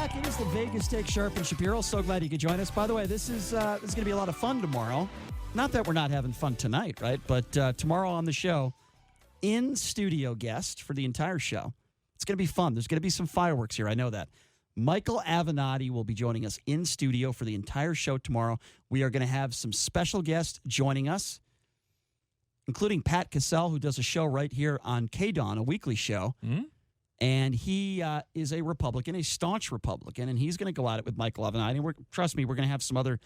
back. It is the Vegas Take Sharp and Shapiro. So glad you could join us. By the way, this is going to be a lot of fun tomorrow. Not that we're not having fun tonight, right? But tomorrow on the show, in-studio guest for the entire show. It's going to be fun. There's going to be some fireworks here. I know that. Michael Avenatti will be joining us in studio for the entire show tomorrow. We are going to have some special guests joining us, including Pat Cassell, who does a show right here on KDWN, a weekly show. Mm-hmm. And he is a Republican, a staunch Republican, and he's going to go at it with Michael Avenatti. And trust me, we're going to have some other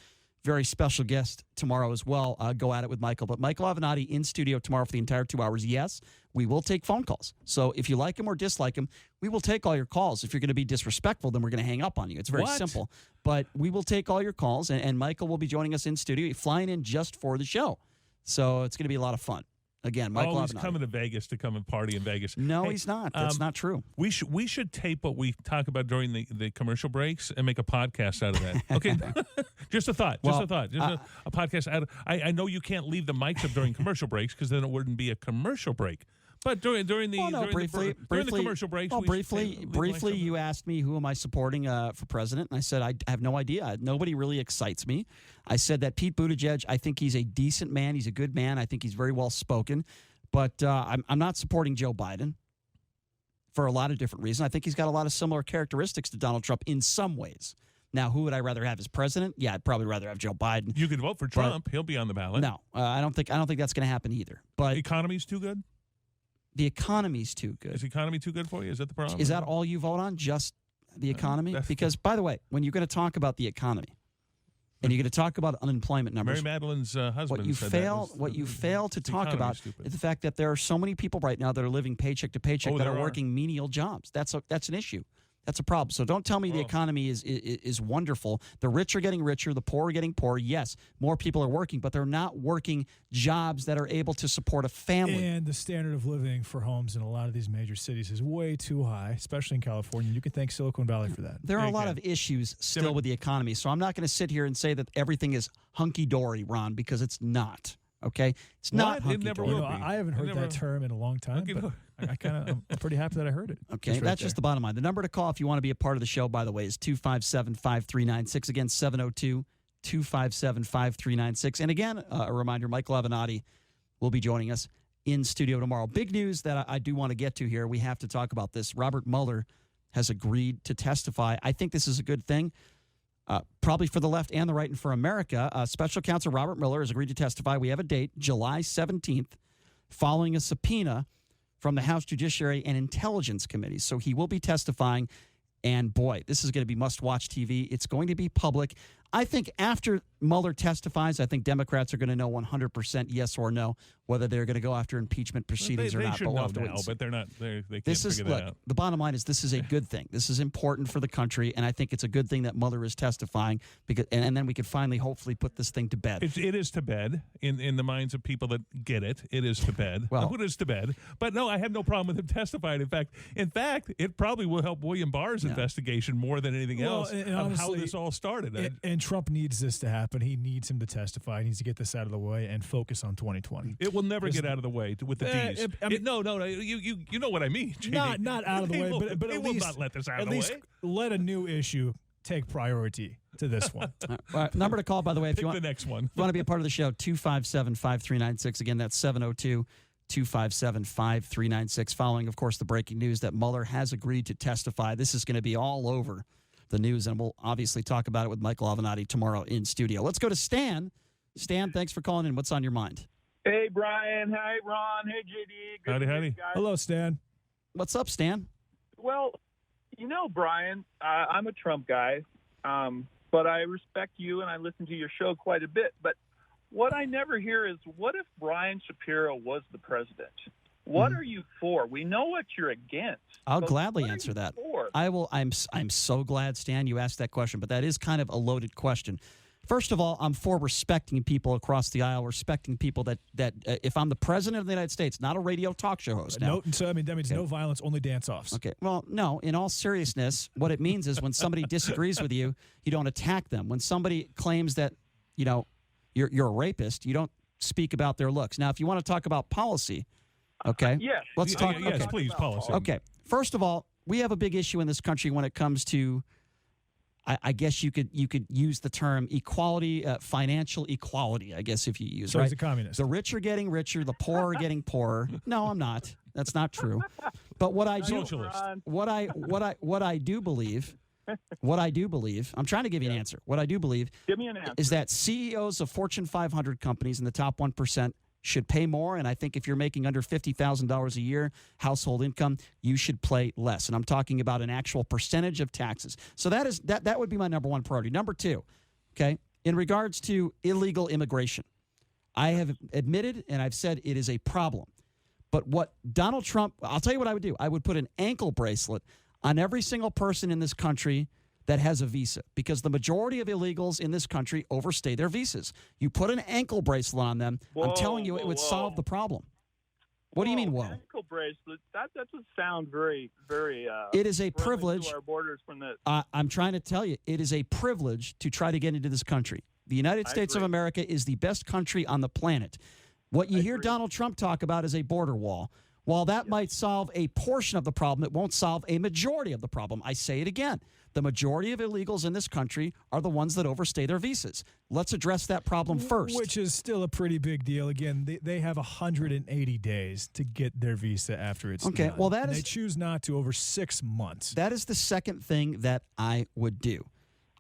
very special guests tomorrow as well go at it with Michael. But Michael Avenatti in studio tomorrow for the entire 2 hours. Yes, we will take phone calls. So if you like him or dislike him, we will take all your calls. If you're going to be disrespectful, then we're going to hang up on you. It's very simple. But we will take all your calls, and Michael will be joining us in studio, flying in just for the show. So it's going to be a lot of fun. Again, Michael he's coming to Vegas to come and party in Vegas. No, he's not. That's not true. We should tape what we talk about during the commercial breaks and make a podcast out of that. Okay, just a thought. Just a podcast out of. I know you can't leave the mics up during commercial breaks because then it wouldn't be a commercial break. But during the commercial breaks, briefly, you asked me who am I supporting for president, and I said I have no idea. Nobody really excites me. I said that Pete Buttigieg, I think he's a decent man. He's a good man. I think he's very well spoken, but I'm not supporting Joe Biden for a lot of different reasons. I think he's got a lot of similar characteristics to Donald Trump in some ways. Now, who would I rather have as president? Yeah, I'd probably rather have Joe Biden. You could vote for Trump. He'll be on the ballot. No, I don't think that's going to happen either. But the economy's too good. The economy's too good. Is the economy too good for you? Is that the problem? Is that all you vote on? Just the economy? Because, by the way, when you're going to talk about the economy and you're going to talk about unemployment numbers, Mary Madeline's husband what you fail to talk about is the fact that there are so many people right now that are living paycheck to paycheck that are working menial jobs. That's an issue. That's a problem. So don't tell me the economy is wonderful. The rich are getting richer. The poor are getting poorer. Yes, more people are working, but they're not working jobs that are able to support a family. And the standard of living for homes in a lot of these major cities is way too high, especially in California. You can thank Silicon Valley for that. There are a lot of issues still with the economy. So I'm not going to sit here and say that everything is hunky-dory, Ron, because it's not. Okay? It's not hunky-dory. I haven't heard that term in a long time, but I'm pretty happy that I heard it. Okay, that's just the bottom line. The number to call if you want to be a part of the show, by the way, is 257-5396. Again, 702-257-5396. And again, a reminder, Michael Avenatti will be joining us in studio tomorrow. Big news that I do want to get to here. We have to talk about this. Robert Mueller has agreed to testify. I think this is a good thing. Probably for the left and the right and for America. Special Counsel Robert Mueller has agreed to testify. We have a date, July 17th, following a subpoena from the House Judiciary and Intelligence Committee. So he will be testifying, and boy, this is going to be must-watch TV. It's going to be public. I think after Mueller testifies, I think Democrats are going to know 100% yes or no whether they're going to go after impeachment proceedings or not. They should know now, but they're not. They can't figure that out. The bottom line is this is a good thing. This is important for the country, and I think it's a good thing that Mueller is testifying, because, and then we could finally, hopefully, put this thing to bed. It is to bed in the minds of people that get it. It is to bed. Well, it is to bed. But no, I have no problem with him testifying. In fact, it probably will help William Barr's investigation more than anything else on how this all started. And Trump needs this to happen. He needs him to testify. He needs to get this out of the way and focus on 2020. It will never get out of the way with the D's. No. You know what I mean, JD. Not out of the way, but at least not let this out of the way. Let a new issue take priority to this one. All right, number to call, by the way, if you want the next one. If you want to be a part of the show, 257-5396. Again, that's 702-257-5396. Following, of course, the breaking news that Mueller has agreed to testify. This is going to be all over the news, and we'll obviously talk about it with Michael Avenatti tomorrow in studio. Let's go to Stan. Stan, thanks for calling in. What's on your mind? Hey, Brian. Hi, Ron. Hey, JD. Good howdy. Hello, Stan. What's up, Stan? Well, Brian, I'm a Trump guy, but I respect you and I listen to your show quite a bit. But what I never hear is, what if Brian Shapiro was the president? What are you for? We know what you're against. I'll gladly answer that. I will. I'm so glad, Stan, you asked that question, but that is kind of a loaded question. First of all, I'm for respecting people across the aisle, respecting people that if I'm the president of the United States, not a radio talk show host. Now. So that means no violence, only dance-offs. Okay. Well, no. In all seriousness, what it means is when somebody disagrees with you, you don't attack them. When somebody claims that you're a rapist, you don't speak about their looks. Now, if you want to talk about policy, okay. Yes. Let's talk. Yes, please, policy. Okay. First of all, we have a big issue in this country when it comes to I guess you could use the term equality, financial equality, I guess, if you use So right. he's a communist. The rich are getting richer, the poor are getting poorer. No, I'm not. That's not true. But what I do, Socialist. what I do believe, I'm trying to give you an answer. What I do believe Give me an answer. is that CEOs of Fortune 500 companies in the top 1% should pay more. And I think if you're making under $50,000 a year household income, you should pay less. And I'm talking about an actual percentage of taxes. So that would be my number one priority. Number two, okay, in regards to illegal immigration, I have admitted and I've said it is a problem. But what Donald Trump, I'll tell you what I would do. I would put an ankle bracelet on every single person in this country that has a visa, because the majority of illegals in this country overstay their visas. You put an ankle bracelet on them, I'm telling you, it would solve the problem. What do you mean, whoa? Ankle bracelet, that doesn't sound very, very it is a friendly privilege. to our borders from this. I'm trying to tell you, it is a privilege to try to get into this country. The United States of America is the best country on the planet. What you hear Donald Trump talk about is a border wall. While that might solve a portion of the problem, it won't solve a majority of the problem. I say it again. The majority of illegals in this country are the ones that overstay their visas. Let's address that problem first. Which is still a pretty big deal. Again, they have 180 days to get their visa after it's okay. done. Well, they choose not to over 6 months. That is the second thing that I would do.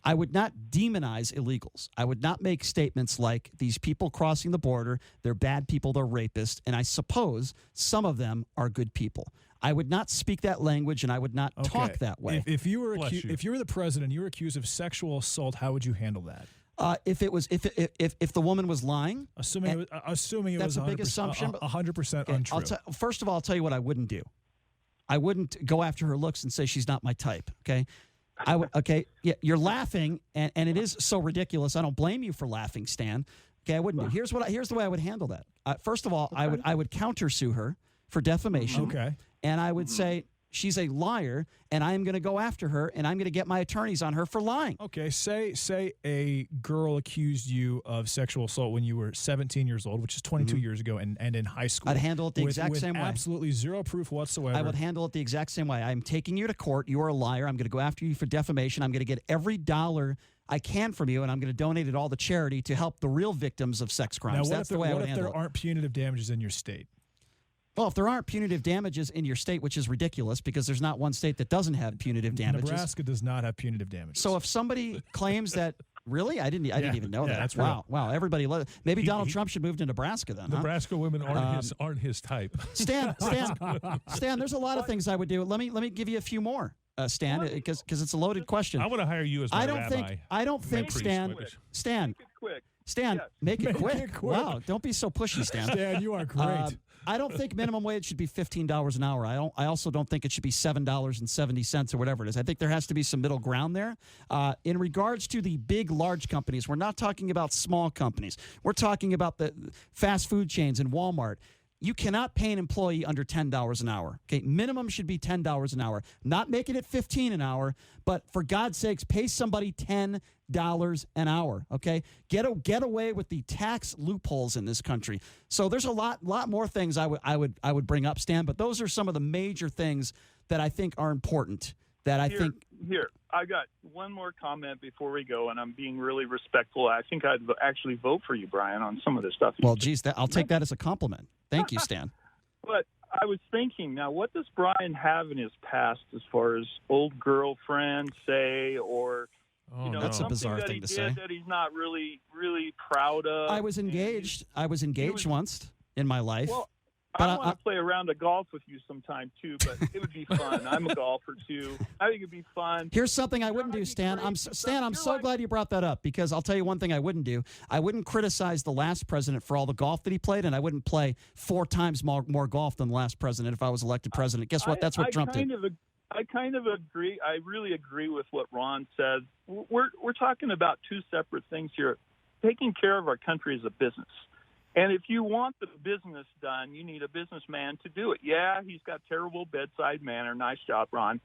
I would not demonize illegals. I would not make statements like these people crossing the border, they're bad people, they're rapists, and I suppose some of them are good people. I would not speak that language, and I would not talk that way. If you were the president, you were accused of sexual assault, how would you handle that? If the woman was lying, assuming it that's was a big assumption. 100% untrue. First of all, I'll tell you what I wouldn't do. I wouldn't go after her looks and say she's not my type. Okay. I would. Okay, yeah, you're laughing, and it is so ridiculous. I don't blame you for laughing, Stan. Okay, I wouldn't. Here's the way I would handle that. First of all, I would countersue her for defamation. Okay, and I would say she's a liar, and I am going to go after her, and I'm going to get my attorneys on her for lying. Okay, say a girl accused you of sexual assault when you were 17 years old, which is 22 years ago, and in high school. I'd handle it the exact same way. Absolutely zero proof whatsoever. I would handle it the exact same way. I'm taking you to court. You are a liar. I'm going to go after you for defamation. I'm going to get every dollar I can from you, and I'm going to donate it all to charity to help the real victims of sex crimes. That's the way I would handle it. What if there aren't punitive damages in your state? Well, if there aren't punitive damages in your state, which is ridiculous because there's not one state that doesn't have punitive damages. Nebraska does not have punitive damages. So if somebody claims that, really? I didn't even know that. That's wow. Wow. Everybody maybe Donald Trump should move to Nebraska then. Nebraska women aren't his type. Stan, there's a lot of things I would do. Let me give you a few more. Stan, because it's a loaded question. I want to hire you as my rabbi. I don't think Stan. Make it quick. Stan, Yes. make it quick. Wow, don't be so pushy, Stan. Stan, you are great. I don't think minimum wage should be $15 an hour. I also don't think it should be $7.70 or whatever it is. I think there has to be some middle ground there. In regards to the big, large companies, we're not talking about small companies. We're talking about the fast food chains and Walmart. You cannot pay an employee under $10 an hour. Okay, minimum should be $10 an hour. Not making it $15 an hour, but for God's sakes, pay somebody $10 an hour. Okay, get away with the tax loopholes in this country. So there's a lot more things I would bring up, Stan. But those are some of the major things that I think are important. Here, I got one more comment before we go, and I'm being really respectful. I think I'd actually vote for you, Brian, on some of this stuff. Well, geez, I'll take that as a compliment. Thank you, Stan. But I was thinking, now, what does Brian have in his past as far as old girlfriend, say, or that's a bizarre thing to say. That he's not really, really proud of? I was engaged. Once in my life. Well, I want to play a round of golf with you sometime, too, but it would be fun. I'm a golfer, too. I think it'd be fun. Here's something I wouldn't do, Stan. I'm so glad you brought that up, because I'll tell you one thing I wouldn't do. I wouldn't criticize the last president for all the golf that he played, and I wouldn't play 4 times more golf than the last president if I was elected president. Guess what? That's what Trump did. I kind of agree. I really agree with what Ron said. We're talking about two separate things here. Taking care of our country is a business. And if you want the business done, you need a businessman to do it. Yeah, he's got terrible bedside manner. Nice job, Ron.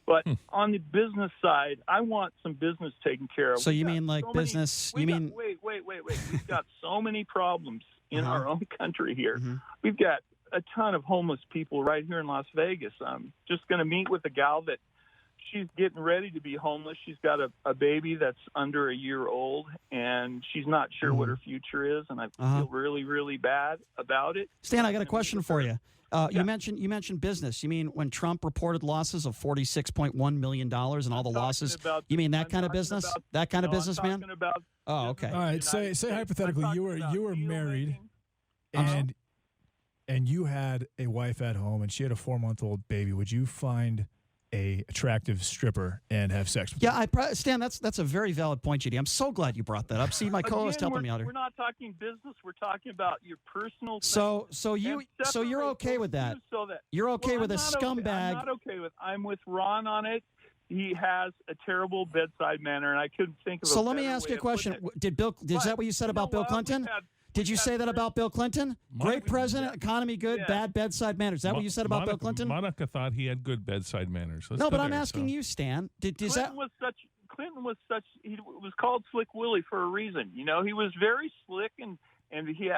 But on the business side, I want some business taken care of. So you mean like business? Wait. We've got so many problems in our own country here. Mm-hmm. We've got a ton of homeless people right here in Las Vegas. I'm just going to meet with a gal that she's getting ready to be homeless. She's got a baby that's under a year old, and she's not sure what her future is, and I feel really, really bad about it. Stan, I got a question for you. You mentioned business. You mean when Trump reported losses of $46.1 million and all the losses? You mean that kind of business? That kind of business, man? Oh, okay. All right. Say hypothetically you were married, and you had a wife at home, and she had a 4-month-old baby. Would you find a attractive stripper and have sex with her? Yeah, Stan, that's a very valid point, JD. I'm so glad you brought that up. See, my co-host helping me out here. We're not talking business. We're talking about your personal. So you're okay with that? You're okay with a scumbag? I'm not okay with. I'm with Ron on it. He has a terrible bedside manner, and I couldn't think of. So let me ask you a question. Is that what you said about Bill Clinton? Did you say that about Bill Clinton? Great president, economy good, bad bedside manners. Is that what you said about Bill Clinton? Monica thought he had good bedside manners. No, but I'm asking you, Stan. Clinton was such. He was called Slick Willie for a reason. You know, he was very slick, and he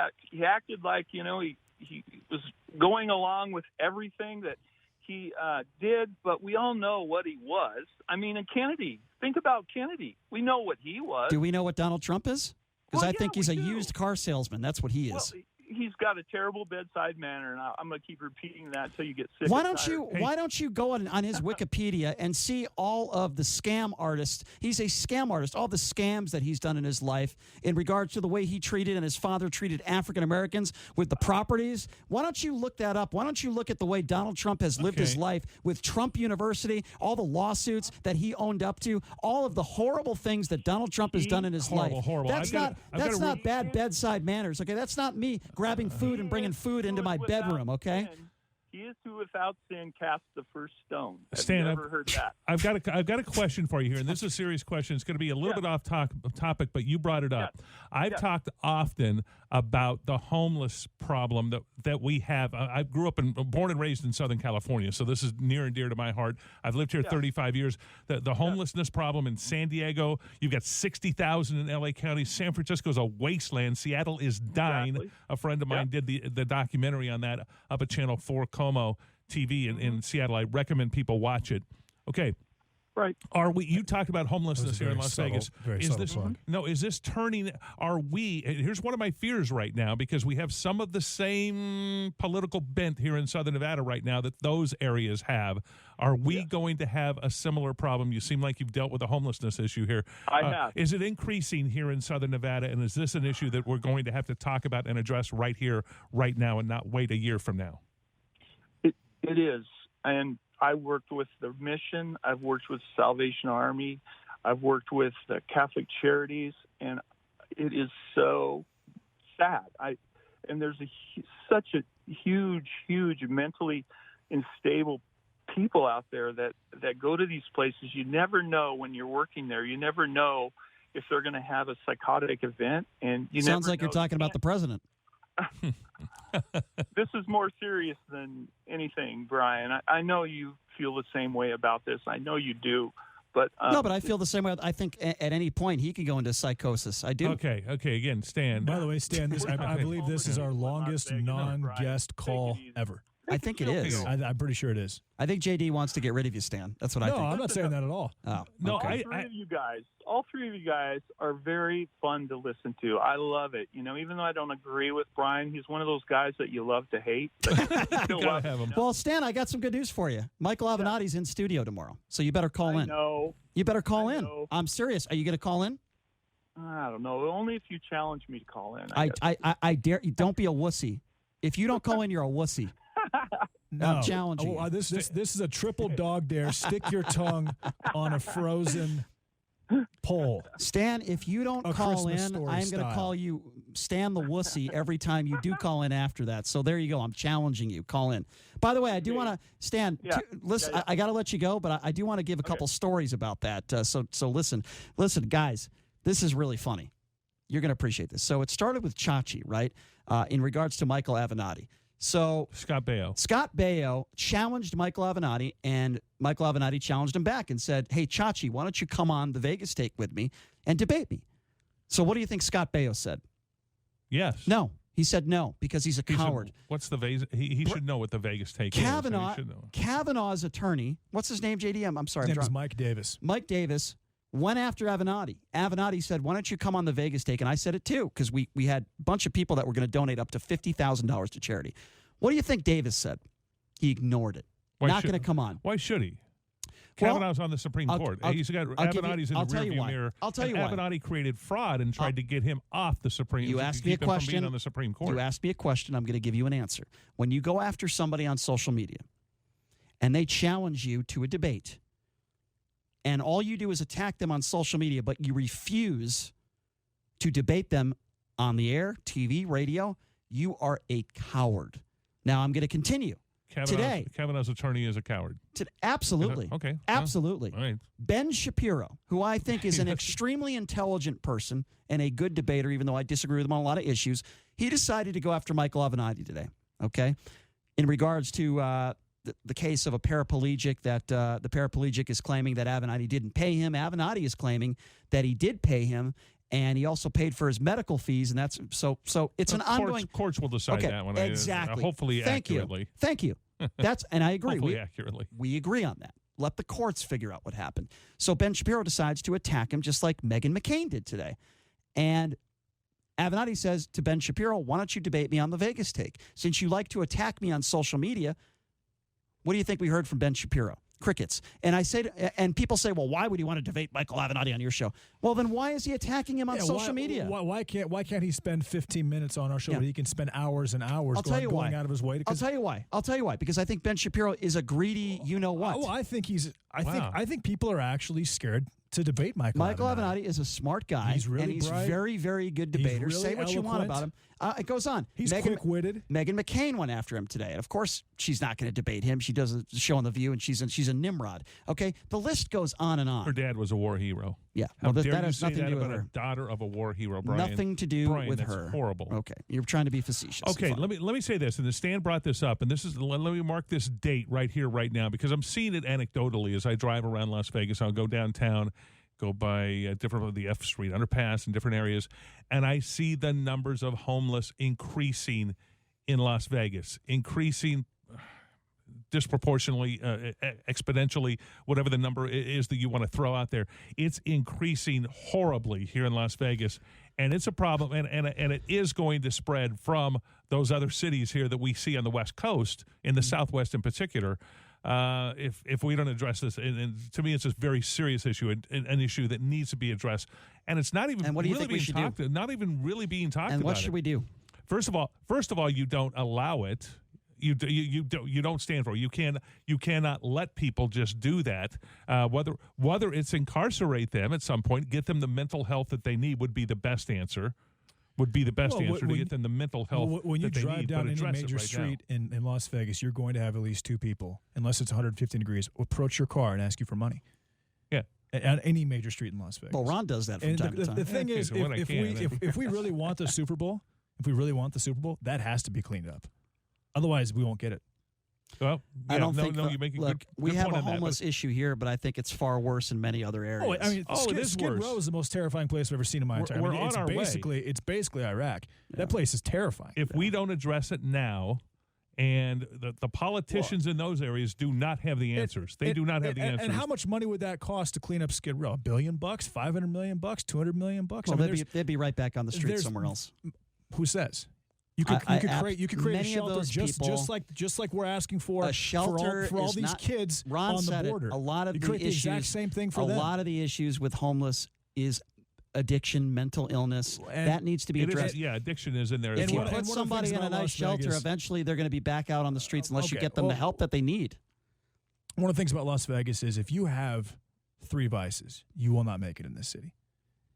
acted like, you know, he was going along with everything that he did. But we all know what he was. I mean, and Kennedy. Think about Kennedy. We know what he was. Do we know what Donald Trump is? Because I think he's a used car salesman. That's what he is. Well, he's got a terrible bedside manner, and I'm going to keep repeating that until you get sick. Why don't you go on his Wikipedia and see all of the scam artists? He's a scam artist. All the scams that he's done in his life in regards to the way he treated and his father treated African Americans with the properties. Why don't you look that up? Why don't you look at the way Donald Trump has lived his life with Trump University, all the lawsuits that he owned up to, all of the horrible things that Donald Trump has done in his life. Horrible. That's not bad bedside manners. Okay, that's not me grabbing food and bringing food into my bedroom, okay? He is who without sin cast the first stone. Stan, I've never heard that. I've got a question for you here, and this is a serious question. It's going to be a little bit off topic, but you brought it up. I've talked often about the homeless problem that we have. I grew up born and raised in Southern California, so this is near and dear to my heart. I've lived here 35 years. The homelessness problem in San Diego, you've got 60,000 in L.A. County. San Francisco's a wasteland. Seattle is dying. Exactly. A friend of mine did the documentary on that up at Channel 4 Como TV in Seattle. I recommend people watch it. Okay. Right. You talked about homelessness here in Las Vegas. Is this turning? Here's one of my fears right now, because we have some of the same political bent here in Southern Nevada right now that those areas have. Are we going to have a similar problem? You seem like you've dealt with the homelessness issue here. I have. Is it increasing here in Southern Nevada, and is this an issue that we're going to have to talk about and address right here, right now, and not wait a year from now? It is. And I worked with the Mission. I've worked with Salvation Army. I've worked with the Catholic Charities, and it is so sad. And there's such a huge mentally unstable people out there that go to these places. You never know when you're working there. You never know if they're going to have a psychotic event. And sounds like you're talking about the president. This is more serious than anything, Brian. I know you feel the same way about this. I know you do. But no, but I feel the same way. I think at any point he could go into psychosis. I do. Okay. Again, Stan. By the way, Stan, I believe this is our longest non-guest call ever. I think it is. I'm pretty sure it is. I think JD wants to get rid of you, Stan. That's what I think. No, I'm not saying that at all. Oh, no, okay. All three of you guys are very fun to listen to. I love it. You know, even though I don't agree with Brian, he's one of those guys that you love to hate. But you still love him. Well, Stan, I got some good news for you. Michael Avenatti's in studio tomorrow, so you better call in. No, you better call in. I'm serious. Are you going to call in? I don't know. Only if you challenge me to call in. I dare you. Don't be a wussy. If you don't call in, you're a wussy. No, I'm challenging. This is a triple dog dare. Stick your tongue on a frozen pole. Stan, if you don't call in, I'm going to call you Stan the wussy every time you do call in after that. So there you go. I'm challenging you. Call in. By the way, I do want to, Stan, listen, I got to let you go, but I do want to give a couple stories about that. So listen, guys, this is really funny. You're going to appreciate this. So it started with Chachi, right, in regards to Michael Avenatti. So Scott Baio challenged Michael Avenatti, and Michael Avenatti challenged him back and said, hey, Chachi, why don't you come on the Vegas take with me and debate me? So what do you think Scott Baio said? Yes. No. He said no because he's a coward. What's the Vegas? He should know what the Vegas take is. Kavanaugh's attorney, what's his name, JD? I'm sorry. His name is Mike Davis. Mike Davis went after Avenatti. Avenatti said, why don't you come on the Vegas take? And I said it too because we had a bunch of people that were going to donate up to $50,000 to charity. What do you think Davis said? He ignored it. Not going to come on. Why should he? Kavanaugh's on the Supreme Court. He's got Avenatti's in the rearview mirror. I'll tell you why. Avenatti created fraud and tried to get him off the Supreme Court. You asked me a question. From being on the Supreme Court. You asked me a question. I'm going to give you an answer. When you go after somebody on social media and they challenge you to a debate, and all you do is attack them on social media, but you refuse to debate them on the air, TV, radio, you are a coward. Now I'm going to continue. Today, Kavanaugh's attorney is a coward. Absolutely. Okay. Absolutely. All right. Ben Shapiro, who I think is an extremely intelligent person and a good debater, even though I disagree with him on a lot of issues, he decided to go after Michael Avenatti today, okay, in regards to the case of a paraplegic that the paraplegic is claiming that Avenatti didn't pay him. Avenatti is claiming that he did pay him, and he also paid for his medical fees, and that's so it's an ongoing. Courts will decide that one. Exactly. Hopefully accurately. Thank you. And I agree. Hopefully accurately. We agree on that. Let the courts figure out what happened. So Ben Shapiro decides to attack him just like Meghan McCain did today. And Avenatti says to Ben Shapiro, why don't you debate me on the Vegas take? Since you like to attack me on social media, what do you think we heard from Ben Shapiro? Crickets. And I say, and people say, well, why would you want to debate Michael Avenatti on your show? Well, then why is he attacking him on social media? Why can't he spend 15 minutes on our show where he can spend hours and hours going out of his way? I'll tell you why. Because I think Ben Shapiro is a greedy, you know what? Oh, I think I think people are actually scared to debate Michael Avenatti is a smart guy. He's really bright. He's very, very good debater. Really say what you want about him. It goes on. He's quick-witted. Meghan McCain went after him today. And, of course, she's not going to debate him. She does a show on The View, and she's a Nimrod. Okay? The list goes on and on. Her dad was a war hero. Yeah. Well, that has nothing to do with her. A daughter of a war hero, Brian. Nothing to do with that's her. Horrible. Okay. You're trying to be facetious. Okay, let me say this, and the Stan brought this up, and let me mark this date right here, right now, because I'm seeing it anecdotally as I drive around Las Vegas. I'll go downtown, go by the F Street underpass in different areas, and I see the numbers of homeless increasing in Las Vegas, increasing disproportionately, exponentially, whatever the number is that you want to throw out there. It's increasing horribly here in Las Vegas, and it's a problem, and it is going to spread from those other cities here that we see on the West Coast, in the Southwest in particular. If we don't address this, and to me, it's a very serious issue, an issue that needs to be addressed, and it's not even. And what do you really think we should do? Not even really being talked about. And what should we do? First of all, you don't allow it. You don't stand for it. You cannot let people just do that. Whether it's incarcerate them at some point, get them the mental health that they need would be the best answer. To get them the mental health when you that they drive need, down but any major street in Las Vegas, you're going to have at least two people, unless it's 115 degrees, approach your car and ask you for money. Yeah. On any major street in Las Vegas. Well, Ron does that from time to time. The thing is, if we really want the Super Bowl, that has to be cleaned up. Otherwise, we won't get it. Well, yeah, I don't think. you make a look, good we have point a homeless issue here, but I think it's far worse in many other areas. It is Skid worse. Row is the most terrifying place I've ever seen in my entire life. We're on our way. It's basically Iraq. Yeah. That place is terrifying. If we don't address it now, and the politicians in those areas do not have the answers. They do not have the answers. And how much money would that cost to clean up Skid Row? $1 billion, $500 million, $200 million? Well, they'd be right back on the street somewhere else. Who says? You could create a shelter just like we're asking for a shelter for all these kids Ron on the border. A lot of the exact same thing for them. A lot of the issues with homeless is addiction, mental illness. That needs to be addressed. Addiction is in there. If you put somebody in a nice shelter, eventually they're going to be back out on the streets unless you get them the help that they need. One of the things about Las Vegas is if you have 3 vices, you will not make it in this city.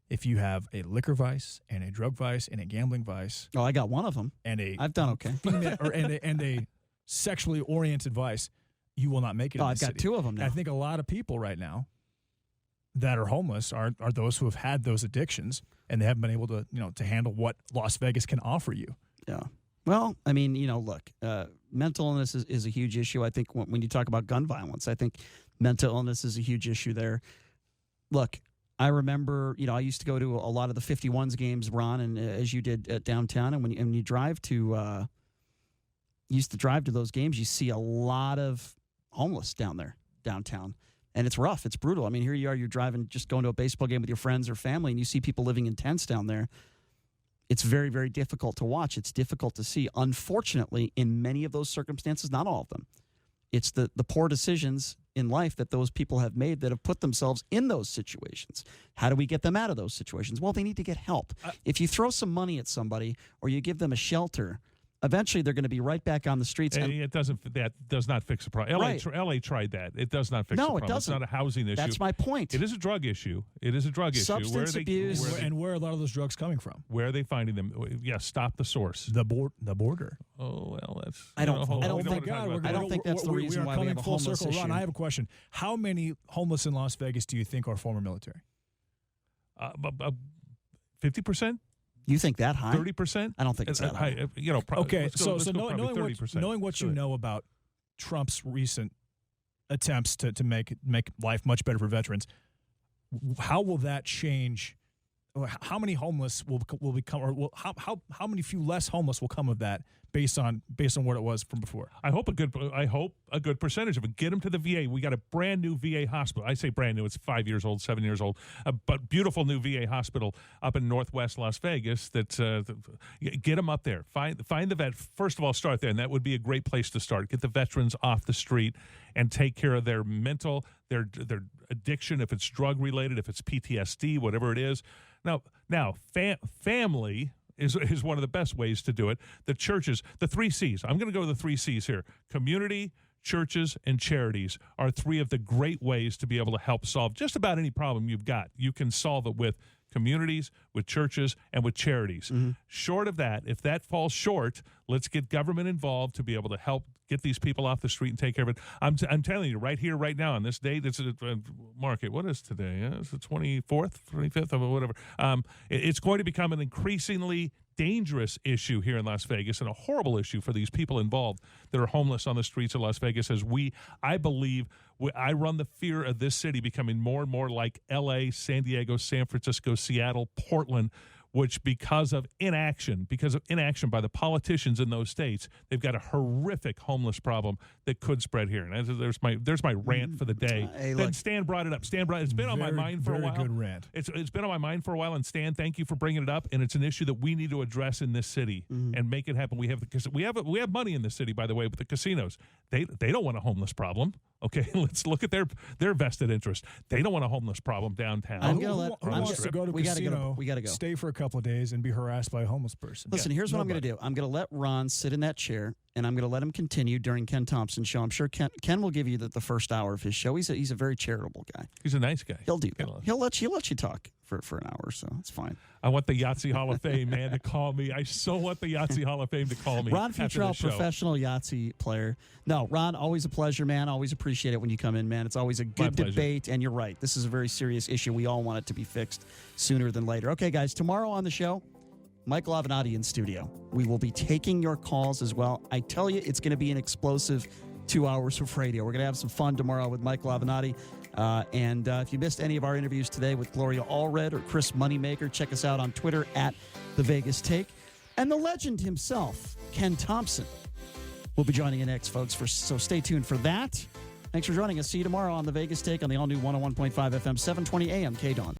If you have a liquor vice and a drug vice and a gambling vice, I got one of them, I've done okay, and a sexually oriented vice, you will not make it. I've got city. 2 of them now. I think a lot of people right now that are homeless are those who have had those addictions and they haven't been able to handle what Las Vegas can offer you. Yeah. Well, I mean, look, mental illness is a huge issue. I think when you talk about gun violence, I think mental illness is a huge issue there. Look, I remember, I used to go to a lot of the 51s games, Ron, and as you did at downtown. And when you drive to, used to drive to those games, you see a lot of homeless down there, downtown. And it's rough. It's brutal. I mean, here you are, you're driving, just going to a baseball game with your friends or family, and you see people living in tents down there. It's very, very difficult to watch. It's difficult to see. Unfortunately, in many of those circumstances, not all of them, it's the poor decisions in life that those people have made that have put themselves in those situations. How do we get them out of those situations? Well, they need to get help. If you throw some money at somebody or you give them a shelter, eventually they're going to be right back on the streets. And that does not fix the problem. Right. LA tried that. It does not fix the problem. No, it doesn't. It's not a housing issue. That's my point. It is a drug issue. Substance abuse. And where are a lot of those drugs coming from? Where are they finding them? Yeah, stop the source. The border. Oh, well, that's... I don't think that's the reason why we have a homeless issue. Ron, I have a question. How many homeless in Las Vegas do you think are former military? 50%? You think that high? 30%? I don't think it's that high. Okay, so knowing what you know about Trump's recent attempts to make life much better for veterans, how will that change? How many homeless will become, or how many few less homeless will come of that based on what it was from before? I hope a good percentage of it. Get them to the VA. We got a brand new VA hospital. I say brand new; it's 5 years old, 7 years old, but beautiful new VA hospital up in Northwest Las Vegas. Get them up there. Find the vet. First of all, start there, and that would be a great place to start. Get the veterans off the street and take care of their mental, their addiction, if it's drug related, if it's PTSD, whatever it is. Now, family is one of the best ways to do it. The churches, the 3 C's. I'm going to go to the 3 C's here. Community, churches, and charities are 3 of the great ways to be able to help solve just about any problem you've got. You can solve it with communities, with churches, and with charities. Mm-hmm. Short of that, if that falls short, let's get government involved to be able to help get these people off the street and take care of it. I'm telling you, right here, right now, on this date, it's market. What is today? It's the 24th, 25th, or whatever. It's going to become an increasingly dangerous issue here in Las Vegas, and a horrible issue for these people involved that are homeless on the streets of Las Vegas. I run the fear of this city becoming more and more like L.A., San Diego, San Francisco, Seattle, Portland, which because of inaction by the politicians in those states, they've got a horrific homeless problem that could spread here. And there's my rant for the day. Then Stan brought it up. It's been on my mind for a while. Very good rant. It's been on my mind for a while, and Stan, thank you for bringing it up. And it's an issue that we need to address in this city and make it happen. We have money in this city, by the way, with the casinos. They don't want a homeless problem. Okay, let's look at their vested interest. They don't want a homeless problem downtown. Who wants to go to a casino, we gotta go. Stay for a couple of days, and be harassed by a homeless person? Listen, here's what I'm going to do. I'm going to let Ron sit in that chair, and I'm going to let him continue during Ken Thompson's show. I'm sure Ken will give you the first hour of his show. He's a very charitable guy. He's a nice guy. He'll do that. He'll let you talk for an hour, so it's fine. I want the Yahtzee Hall of Fame, man, to call me. I so want the Yahtzee Hall of Fame to call me. Ron Futrell, professional Yahtzee player. No, Ron, always a pleasure, man. Always appreciate it when you come in, man. It's always a good debate, and you're right. This is a very serious issue. We all want it to be fixed sooner than later. Okay, guys, tomorrow on the show, Michael Avenatti in studio. We will be taking your calls as well. I tell you, it's going to be an explosive 2 hours of radio. We're going to have some fun tomorrow with Michael Avenatti. And if you missed any of our interviews today with Gloria Allred or Chris Moneymaker, check us out on Twitter at The Vegas Take. And the legend himself, Ken Thompson, will be joining in next, folks. So stay tuned for that. Thanks for joining us. See you tomorrow on The Vegas Take on the all-new 101.5 FM, 720 AM KDWN.